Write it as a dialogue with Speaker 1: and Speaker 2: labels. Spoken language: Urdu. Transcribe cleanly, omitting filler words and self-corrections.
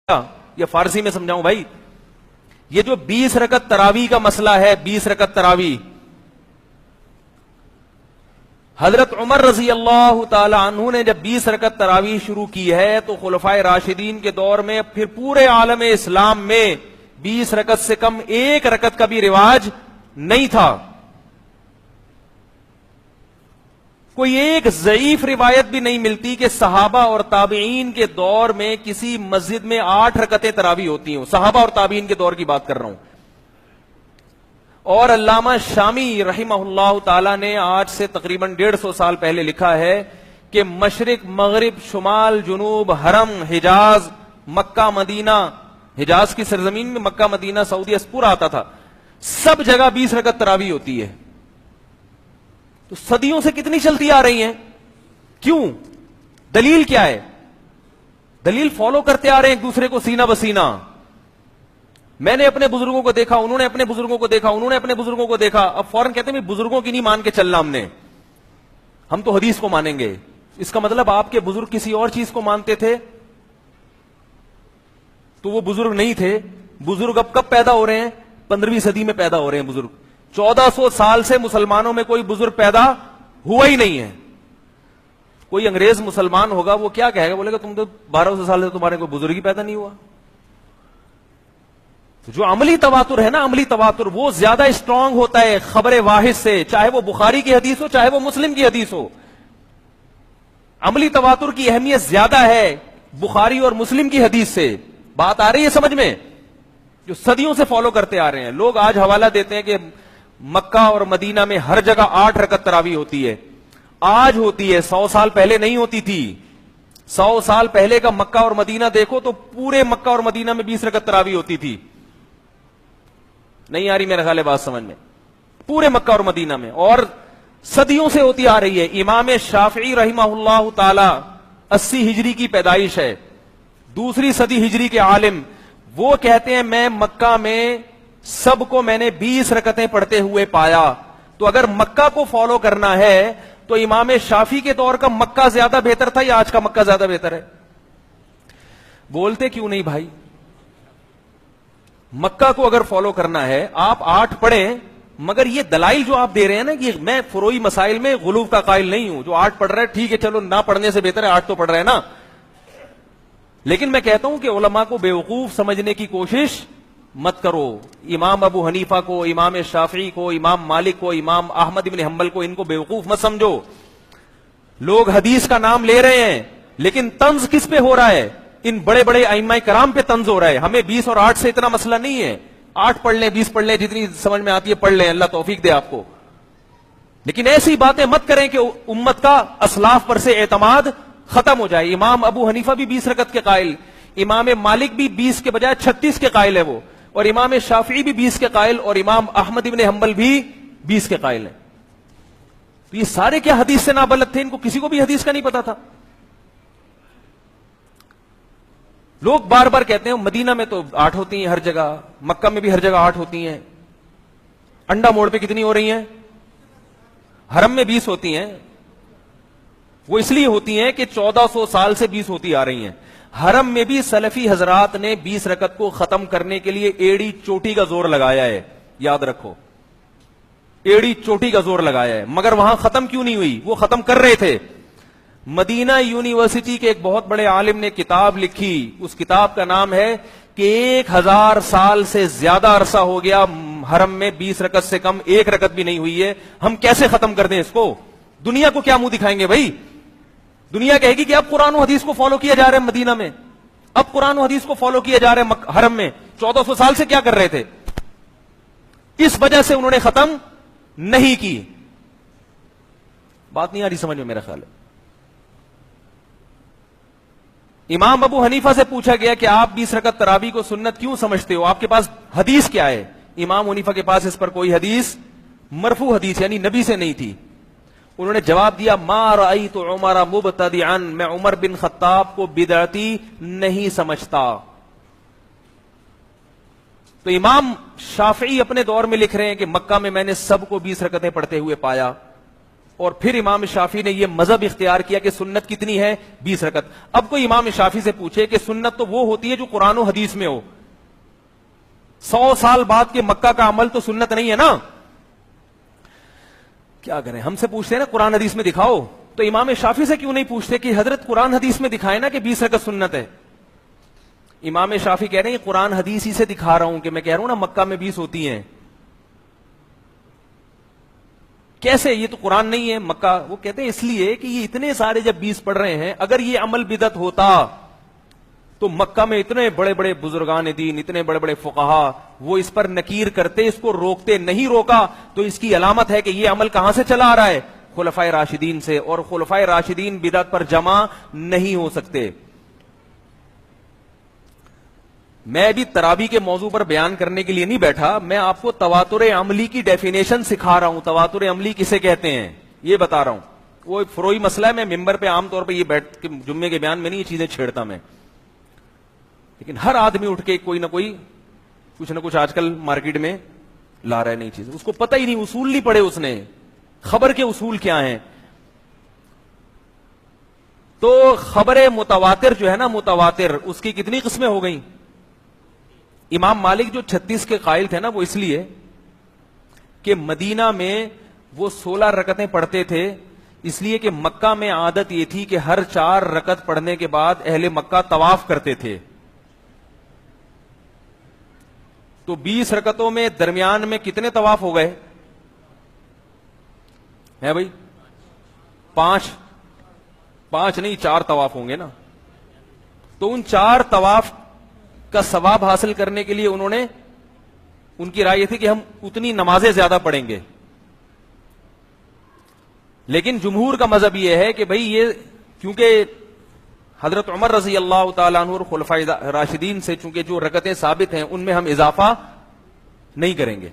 Speaker 1: یہ فارسی میں سمجھاؤں بھائی؟ یہ جو 20 رکعت تراویح کا مسئلہ ہے، 20 رکعت تراویح، حضرت عمر رضی اللہ تعالی عنہ نے جب 20 رکعت تراویح شروع کی ہے تو خلفائے راشدین کے دور میں پھر پورے عالم اسلام میں 20 رکعت سے کم ایک رکعت کا بھی رواج نہیں تھا. کوئی ایک ضعیف روایت بھی نہیں ملتی کہ صحابہ اور تابعین کے دور میں کسی مسجد میں 8 رکعتیں تراویح ہوتی ہوں. صحابہ اور تابعین کے دور کی بات کر رہا ہوں. اور علامہ شامی رحمہ اللہ تعالی نے آج سے تقریباً 150 سال پہلے لکھا ہے کہ مشرق مغرب شمال جنوب حرم حجاز مکہ مدینہ، حجاز کی سرزمین میں مکہ مدینہ سعودیہ پورا آتا تھا، سب جگہ 20 رکعت تراویح ہوتی ہے. تو صدیوں سے کتنی چلتی آ رہی ہیں؟ کیوں؟ دلیل کیا ہے؟ دلیل فالو کرتے آ رہے ہیں ایک دوسرے کو سینہ بسینہ. میں نے اپنے بزرگوں کو دیکھا، انہوں نے اپنے بزرگوں کو دیکھا، انہوں نے اپنے بزرگوں کو دیکھا. اب فوراً کہتے ہیں بزرگوں کی نہیں مان کے چلنا، ہم تو حدیث کو مانیں گے. اس کا مطلب آپ کے بزرگ کسی اور چیز کو مانتے تھے تو وہ بزرگ نہیں تھے. بزرگ اب کب پیدا ہو رہے ہیں؟ 15ویں صدی میں پیدا ہو رہے ہیں بزرگ. 1400 سال سے مسلمانوں میں کوئی بزرگ پیدا ہوا ہی نہیں ہے. کوئی انگریز مسلمان ہوگا وہ کیا کہے گا؟ بولے گا تم تو 1200 سال سے تمہارے کوئی بزرگ ہی پیدا نہیں ہوا. جو عملی تواتر ہے نا، عملی تواتر وہ زیادہ اسٹرانگ ہوتا ہے خبر واحد سے، چاہے وہ بخاری کی حدیث ہو چاہے وہ مسلم کی حدیث ہو. عملی تواتر کی اہمیت زیادہ ہے بخاری اور مسلم کی حدیث سے. بات آ رہی ہے سمجھ میں؟ جو صدیوں سے فالو کرتے آ رہے ہیں لوگ آج حوالہ دیتے ہیں کہ مکہ اور مدینہ میں ہر جگہ 8 رکعت تراویح ہوتی ہے. آج ہوتی ہے، 100 سال پہلے نہیں ہوتی تھی. 100 سال پہلے کا مکہ اور مدینہ دیکھو تو پورے مکہ اور مدینہ میں 20 رکعت تراویح ہوتی تھی. نہیں آ رہی میرے خیال ہے بات سمجھ میں؟ پورے مکہ اور مدینہ میں، اور صدیوں سے ہوتی آ رہی ہے. امام شافعی رحمہ اللہ تعالی 80 ہجری کی پیدائش ہے، 2 صدی ہجری کے عالم. وہ کہتے ہیں میں مکہ میں سب کو میں نے 20 رکعتیں پڑھتے ہوئے پایا. تو اگر مکہ کو فالو کرنا ہے تو امام شافعی کے دور کا مکہ زیادہ بہتر تھا یا آج کا مکہ زیادہ بہتر ہے؟ بولتے کیوں نہیں بھائی؟ مکہ کو اگر فالو کرنا ہے آپ 8 پڑھیں، مگر یہ دلائل جو آپ دے رہے ہیں نا کہ میں فروئی مسائل میں غلو کا قائل نہیں ہوں. جو 8 پڑھ رہا ہے ٹھیک ہے، چلو نہ پڑھنے سے بہتر ہے 8 تو پڑھ رہے ہیں نا. لیکن میں کہتا ہوں کہ علماء کو بیوقوف سمجھنے کی کوشش مت کرو. امام ابو حنیفہ کو، امام شافعی کو، امام مالک کو، امام احمد بن حنبل کو، ان کو بیوقوف مت سمجھو. لوگ حدیث کا نام لے رہے ہیں لیکن طنز کس پہ ہو رہا ہے؟ ان بڑے بڑے ائمہ کرام پہ طنز ہو رہا ہے. ہمیں 20 اور 8 سے اتنا مسئلہ نہیں ہے. 8 پڑھ لیں، 20 پڑھ لیں، جتنی سمجھ میں آتی ہے پڑھ لیں، اللہ توفیق دے آپ کو. لیکن ایسی باتیں مت کریں کہ امت کا اسلاف پر سے اعتماد ختم ہو جائے. امام ابو حنیفہ بھی 20 رکعت کے قائل، امام مالک بھی 20 کے بجائے 36 کے قائل ہے وہ، اور امام شافعی بھی 20 کے قائل، اور امام احمد بن حنبل بھی 20 کے قائل ہیں. تو یہ سارے کیا حدیث سے نابلد تھے؟ ان کو کسی کو بھی حدیث کا نہیں پتا تھا. لوگ بار بار کہتے ہیں مدینہ میں تو 8 ہوتی ہیں ہر جگہ، مکہ میں بھی ہر جگہ 8 ہوتی ہیں. انڈا موڑ پہ کتنی ہو رہی ہیں؟ حرم میں 20 ہوتی ہیں. وہ اس لیے ہوتی ہیں کہ 1400 سال سے 20 ہوتی آ رہی ہیں. حرم میں بھی سلفی حضرات نے 20 رکعت کو ختم کرنے کے لیے ایڑی چوٹی کا زور لگایا ہے. یاد رکھو، ایڑی چوٹی کا زور لگایا ہے. مگر وہاں ختم کیوں نہیں ہوئی؟ وہ ختم کر رہے تھے. مدینہ یونیورسٹی کے ایک بہت بڑے عالم نے کتاب لکھی، اس کتاب کا نام ہے کہ 1000 سال سے زیادہ عرصہ ہو گیا حرم میں 20 رکعت سے کم ایک رکعت بھی نہیں ہوئی ہے، ہم کیسے ختم کر دیں اس کو؟ دنیا کو کیا منہ دکھائیں گے بھائی؟ دنیا کہے گی کہ اب قرآن و حدیث کو فالو کیا جا رہا ہے مدینہ میں، اب قرآن و حدیث کو فالو کیا جا رہا ہے حرم میں. 1400 سال سے کیا کر رہے تھے؟ اس وجہ سے انہوں نے ختم نہیں کی. بات نہیں آ رہی سمجھ میں میرا خیال ہے. امام ابو حنیفہ سے پوچھا گیا کہ آپ 20 رکعت تراویح کو سنت کیوں سمجھتے ہو؟ آپ کے پاس حدیث کیا ہے؟ امام حنیفہ کے پاس اس پر کوئی حدیث، مرفوع حدیث یعنی نبی سے نہیں تھی. انہوں نے جواب دیا ما رأیت عمر مبتدعا، میں عمر بن خطاب کو بدعتی نہیں سمجھتا. تو امام شافعی اپنے دور میں لکھ رہے ہیں کہ مکہ میں نے سب کو 20 رکعتیں پڑھتے ہوئے پایا. اور پھر امام شافعی نے یہ مذہب اختیار کیا کہ سنت کتنی ہے؟ 20 رکعت. اب کوئی امام شافعی سے پوچھے کہ سنت تو وہ ہوتی ہے جو قرآن و حدیث میں ہو، 100 سال بعد کے مکہ کا عمل تو سنت نہیں ہے نا. کیا کریں، ہم سے پوچھتے ہیں نا قرآن حدیث میں دکھاؤ، تو امام شافعی سے کیوں نہیں پوچھتے کہ حضرت قرآن حدیث میں دکھائے نا کہ 20 رکعت سنت ہے؟ امام شافعی کہہ رہے ہیں قرآن حدیث ہی سے دکھا رہا ہوں کہ میں کہہ رہا ہوں نا مکہ میں 20 ہوتی ہیں. کیسے؟ یہ تو قرآن نہیں ہے مکہ. وہ کہتے ہیں اس لیے کہ یہ اتنے سارے جب 20 پڑھ رہے ہیں، اگر یہ عمل بدعت ہوتا تو مکہ میں اتنے بڑے بڑے بزرگان دین، اتنے بڑے بڑے فقہا، وہ اس پر نکیر کرتے، اس کو روکتے. نہیں روکا تو اس کی علامت ہے کہ یہ عمل کہاں سے چلا آ رہا ہے؟ خلفائے راشدین سے. اور خلفائے راشدین بدعت پر جمع نہیں ہو سکتے. میں بھی تراویح کے موضوع پر بیان کرنے کے لیے نہیں بیٹھا، میں آپ کو تواتر عملی کی ڈیفینیشن سکھا رہا ہوں. تواتر عملی کسے کہتے ہیں یہ بتا رہا ہوں. وہ ایک فروئی مسئلہ ہے، میں ممبر پہ عام طور پہ یہ بیٹھ کے جمعے کے بیان میں نہیں یہ چیزیں چھیڑتا میں، لیکن ہر آدمی اٹھ کے کوئی نہ کوئی کچھ نہ کچھ آج کل مارکیٹ میں لا رہا ہے نئی چیز. اس کو پتہ ہی نہیں، اصول نہیں پڑھے اس نے، خبر کے اصول کیا ہیں. تو خبر متواتر جو ہے نا، متواتر، اس کی کتنی قسمیں ہو گئیں؟ امام مالک جو 36 کے قائل تھے نا، وہ اس لیے کہ مدینہ میں وہ 16 رکعتیں پڑھتے تھے، اس لیے کہ مکہ میں عادت یہ تھی کہ ہر 4 رکعت پڑھنے کے بعد اہل مکہ طواف کرتے تھے. تو 20 رکعتوں میں درمیان میں کتنے طواف ہو گئے ہیں بھائی؟ 5 نہیں 4 طواف ہوں گے نا. تو ان 4 طواف کا ثواب حاصل کرنے کے لیے انہوں نے، ان کی رائے یہ تھی کہ ہم اتنی نمازیں زیادہ پڑھیں گے. لیکن جمہور کا مذہب یہ ہے کہ بھئی یہ کیونکہ حضرت عمر رضی اللہ تعالیٰ عنہ اور خلفائے راشدین سے چونکہ جو رکعتیں ثابت ہیں ان میں ہم اضافہ نہیں کریں گے.